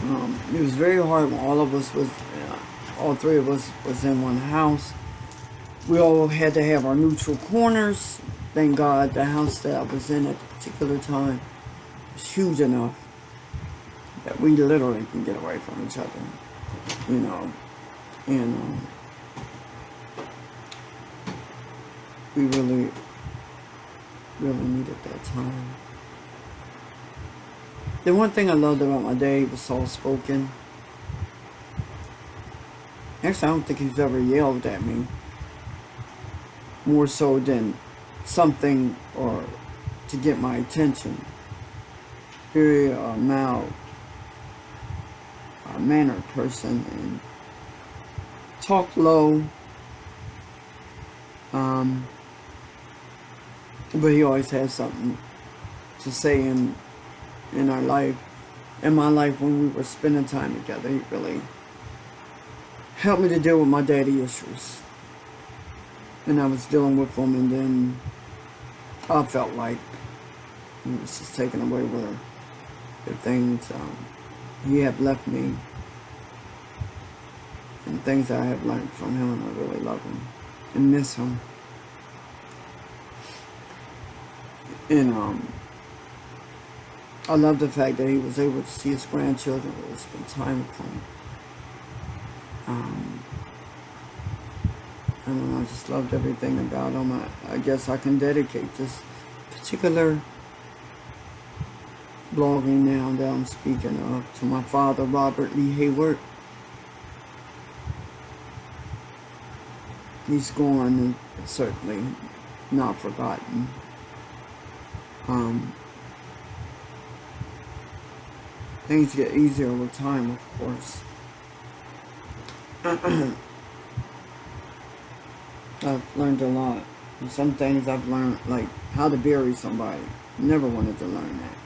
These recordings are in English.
It was very hard when all three of us was in one house. We all had to have our neutral corners. Thank God the house that I was in at the particular time was huge enough that we literally can get away from each other, you know. And we really, really needed that time. The one thing I loved about my dad, he was soft spoken. Actually, I don't think he's ever yelled at me more so than something or to get my attention. Very mild mannered person, and talk low. But he always had something to say in our life, in my life when we were spending time together. He really helped me to deal with my daddy issues. And I was dealing with them, and then I felt like he was just taking away where the things he had left me and things I have learned from him, and I really love him and miss him. And I love the fact that he was able to see his grandchildren, really spend time with them. And I just loved everything about him. I guess I can dedicate this particular blogging now that I'm speaking of to my father, Robert Lee Hayward. He's gone and certainly not forgotten. Things get easier with time, of course. I've learned a lot. And some things I've learned, like how to bury somebody. Never wanted to learn that.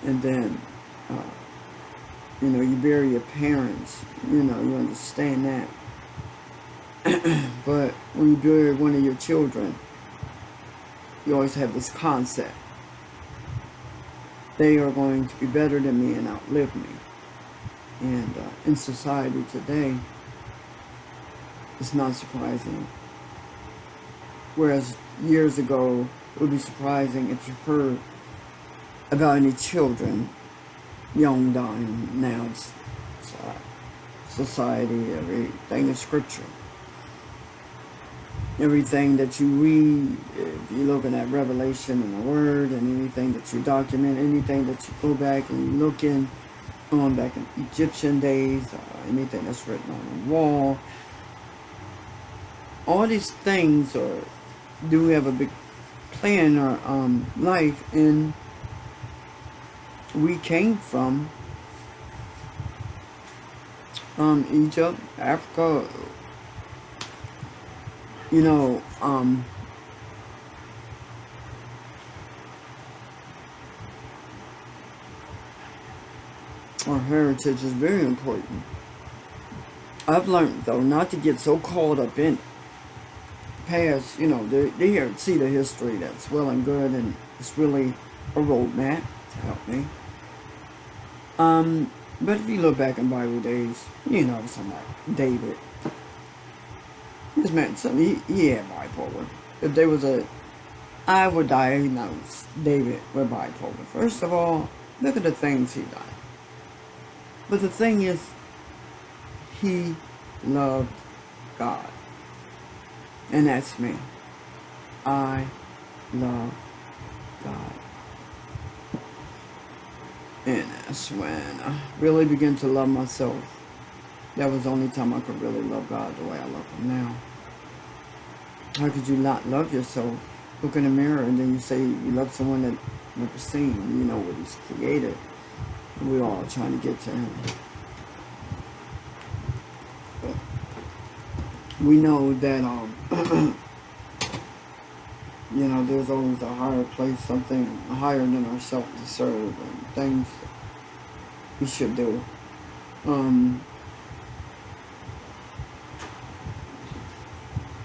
And then, you bury your parents. You understand that. But when you bury one of your children, you always have this concept. They are going to be better than me and outlive me. And in society today, it's not surprising. Whereas years ago, it would be surprising if you heard about any children young dying. Now it's society, everything is scripture. Everything that you read, if you're looking at Revelation and the Word, and anything that you document, anything that you go back and you look in, on back in Egyptian days, anything that's written on the wall, all these things do have a big play in our life, and we came from Egypt, Africa. Our heritage is very important. I've learned, though, not to get so caught up in past, they here see the history, that's well and good, and it's really a roadmap to help me. But if you look back in Bible days, something like David. This man, he had bipolar. If there was I would diagnose David with bipolar. First of all, look at the things he done. But the thing is, he loved God. And that's me. I love God. And that's when I really began to love myself. That was the only time I could really love God the way I love Him now. How could you not love yourself? Look in the mirror and then you say you love someone that you've never seen. You know what He's created. We're all trying to get to Him. But we know that, there's always a higher place, something higher than ourselves to serve, and things we should do.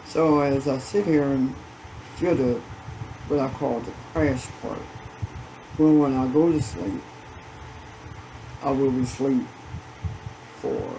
So as I sit here and feel what I call the crash part, when I go to sleep, I will be asleep for,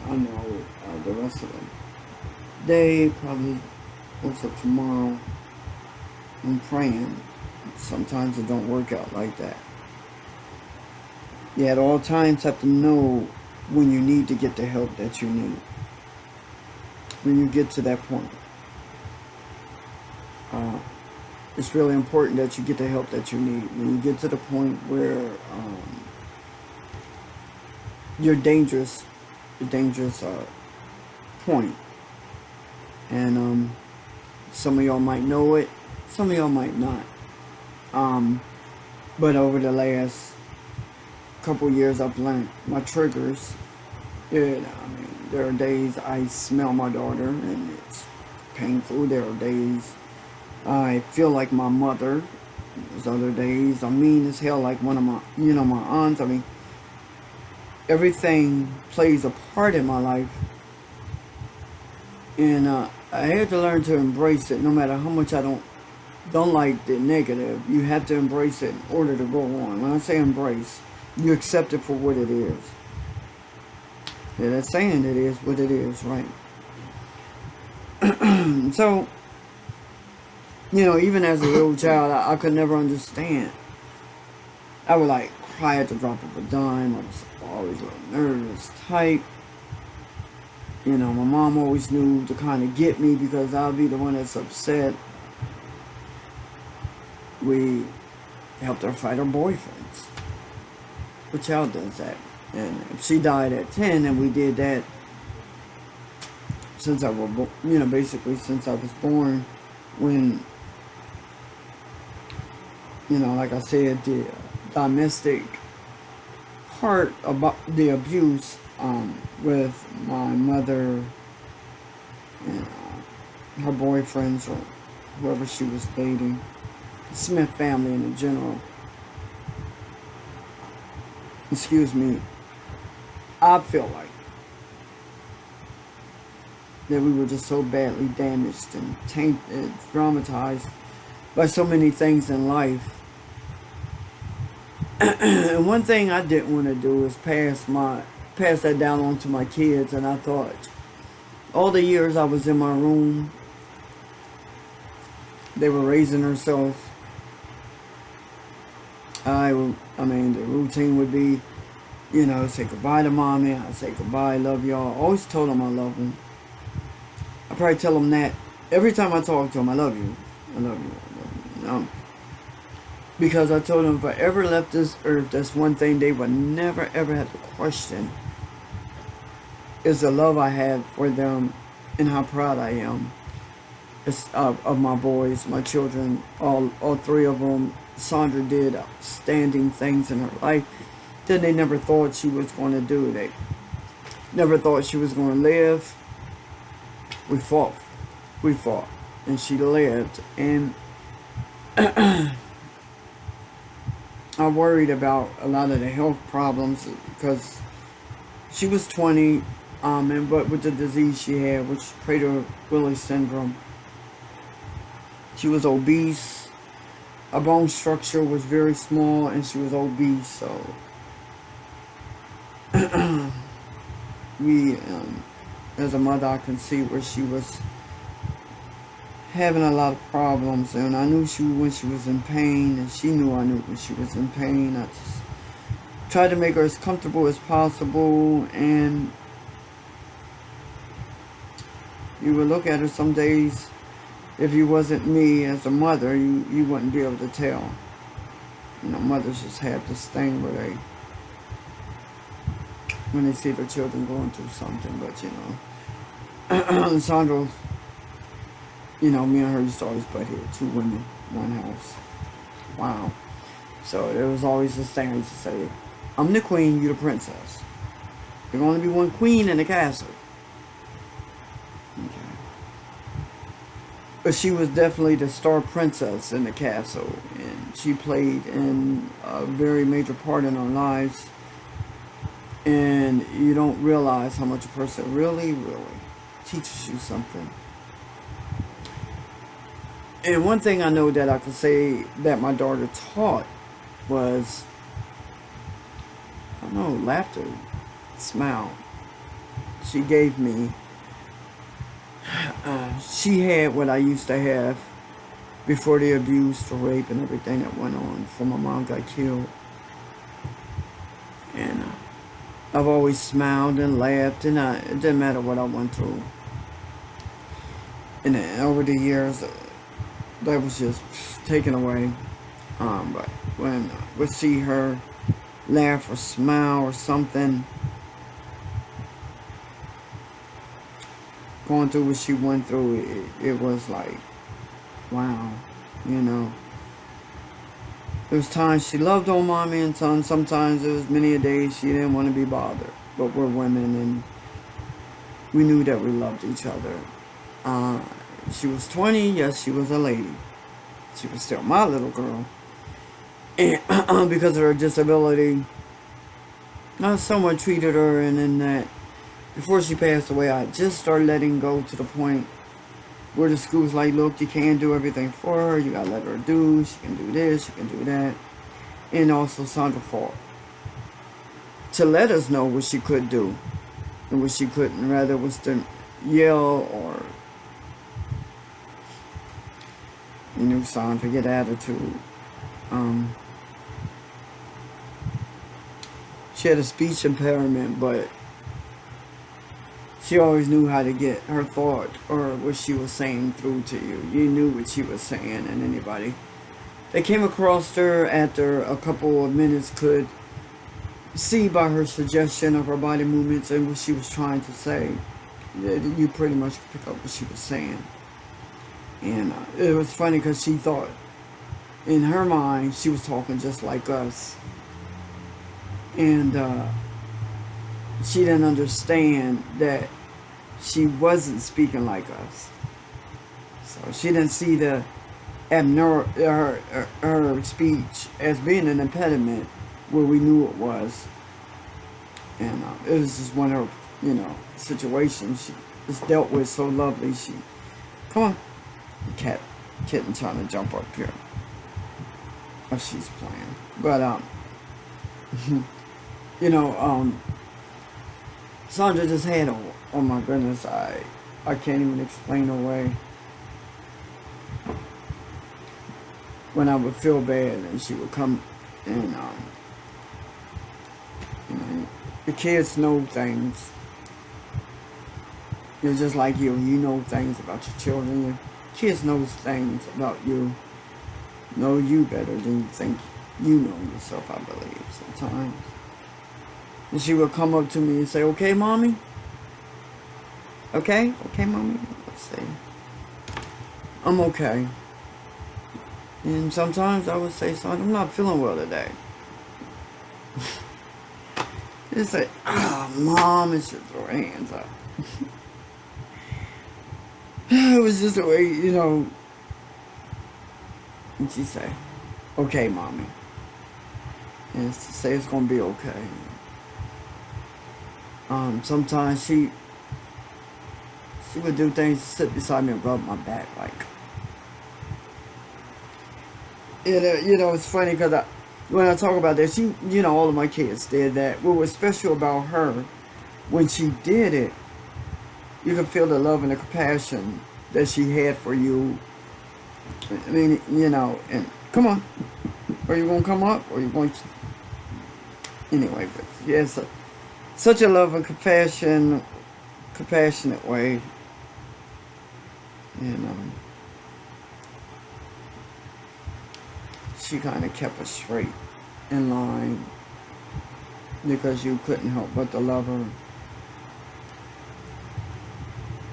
I know, the rest of the day, probably most of tomorrow. I'm praying. Sometimes it don't work out like that. You at all times have to know when you need to get the help that you need. When you get to that point. It's really important that you get the help that you need. When you get to the point where you're dangerous, a dangerous point. And some of y'all might know it, some of y'all might not. But over the last couple years, I've learned my triggers. And I mean, there are days I smell my daughter and it's painful. There are days I feel like my mother. There's other days I'm mean as hell like one of my, my aunts. I mean, everything plays a part in my life. And I had to learn to embrace it no matter how much I don't like the negative. You have to embrace it in order to go on. When I say embrace, you accept it for what it is. Yeah, that's saying it is what it is, right? So, even as a little child, I could never understand. I would like cry at the drop of a dime. I was always a little nervous type. My mom always knew to kind of get me because I'll be the one that's upset. We helped her fight her boyfriends. What child does that? And if she died at 10, and we did that since I was, basically since I was born, when, like I said, the domestic part about the abuse with my mother and her boyfriends or whoever she was dating, the Smith family in general. Excuse me. I feel like that we were just so badly damaged and tainted, traumatized by so many things in life. And one thing I didn't want to do is pass that down on to my kids. And I thought, all the years I was in my room, they were raising herself. I mean, the routine would be, say goodbye to mommy. I say goodbye, love y'all. I always told them I love them. I probably tell them that every time I talk to them. I love you. I love you. I love you. Because I told them if I ever left this earth, that's one thing they would never ever have to question. Is the love I have for them and how proud I am of my boys, my children, all three of them. Sandra did outstanding things in her life that they never thought she was going to do. They never thought she was going to live. We fought, and she lived. And I worried about a lot of the health problems because she was 20, but with the disease she had, which Prader-Willi syndrome, she was obese. Her bone structure was very small, and she was obese. So we, as a mother, I can see where she was having a lot of problems, and I knew when she was in pain, and she knew I knew when she was in pain. I just tried to make her as comfortable as possible, and you would look at her some days. If you wasn't me as a mother, you wouldn't be able to tell. Mothers just have this thing where when they see their children going through something. But Sandra, me and her used to always butt heads. 2 women, 1 house. Wow. So there was always this thing I used to say, I'm the queen, you the princess. There's only be one queen in the castle. Okay. But she was definitely the star princess in the castle, and she played in a very major part in our lives. And you don't realize how much a person really, really teaches you something. And one thing I know that I could say that my daughter taught was don't know, laughter, smile. She gave me, she had what I used to have before the abuse, the rape, and everything that went on before my mom got killed. And I've always smiled and laughed, and it didn't matter what I went through. And then over the years, that was just taken away. But when I would see her laugh or smile or something, going through what she went through, it was like, wow, you know. There was times she loved on mommy and son. Sometimes there was many a days she didn't want to be bothered. But we're women, and we knew that we loved each other. She was 20. Yes, she was a lady. She was still my little girl. And because of her disability, someone treated her, and in that, before she passed away, I just started letting go to the point where the school's like, look, you can't do everything for her. You gotta let her do. She can do this. She can do that. And also Sandra fought to let us know what she could do and what she couldn't. Rather was to yell or, you know, Sandra get attitude. She had a speech impairment, but she always knew how to get her thought or what she was saying through to you. You knew what she was saying, and anybody that came across her after a couple of minutes could see by her suggestion of her body movements and what she was trying to say. You pretty much pick up what she was saying. And it was funny because she thought, in her mind, she was talking just like us. And she didn't understand that she wasn't speaking like us. So she didn't see the her speech as being an impediment where we knew it was. And it was just one of her, you know, situations she just dealt with so lovely. She, come on, the kitten trying to jump up here. Oh, she's playing. But, you know, Sandra just had, oh my goodness, I can't even explain away. When I would feel bad and she would come and, you know, the kids know things. You're just like you know things about your children. Your kids knows things about you. Know you better than you think you know yourself, I believe, sometimes. And she would come up to me and say, okay, mommy? Okay? Okay, mommy? Let's see. I'm okay. And sometimes I would say, son, I'm not feeling well today. She'd say, mom, and she'd throw her hands up. It was just the way, you know. And she'd say, okay, mommy. And it's to say it's going to be okay. Sometimes she would do things, sit beside me and rub my back, like. You know, it's funny because when I talk about this, you know, all of my kids did that. What was special about her, when she did it, you could feel the love and the compassion that she had for you. I mean, you know, and come on. Are you going to come up? Or are you going to... Anyway, but yes, such a love and compassionate way. And she kind of kept us straight in line because you couldn't help but to love her.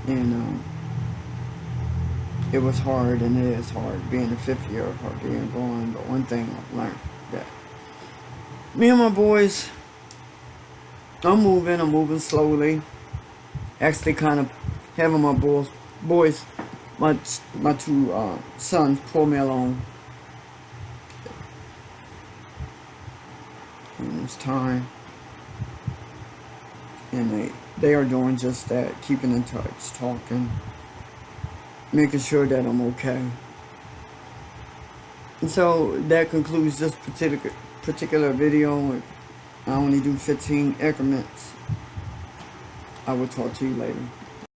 And it was hard, and it is hard being the 5th year of her being gone. But one thing I've learned, that me and my boys, I'm moving slowly. Actually kind of having my boys, my two sons pull me along. And it's time. And they are doing just that, keeping in touch, talking, making sure that I'm okay. And so that concludes this particular video. I only do 15 increments. I will talk to you later.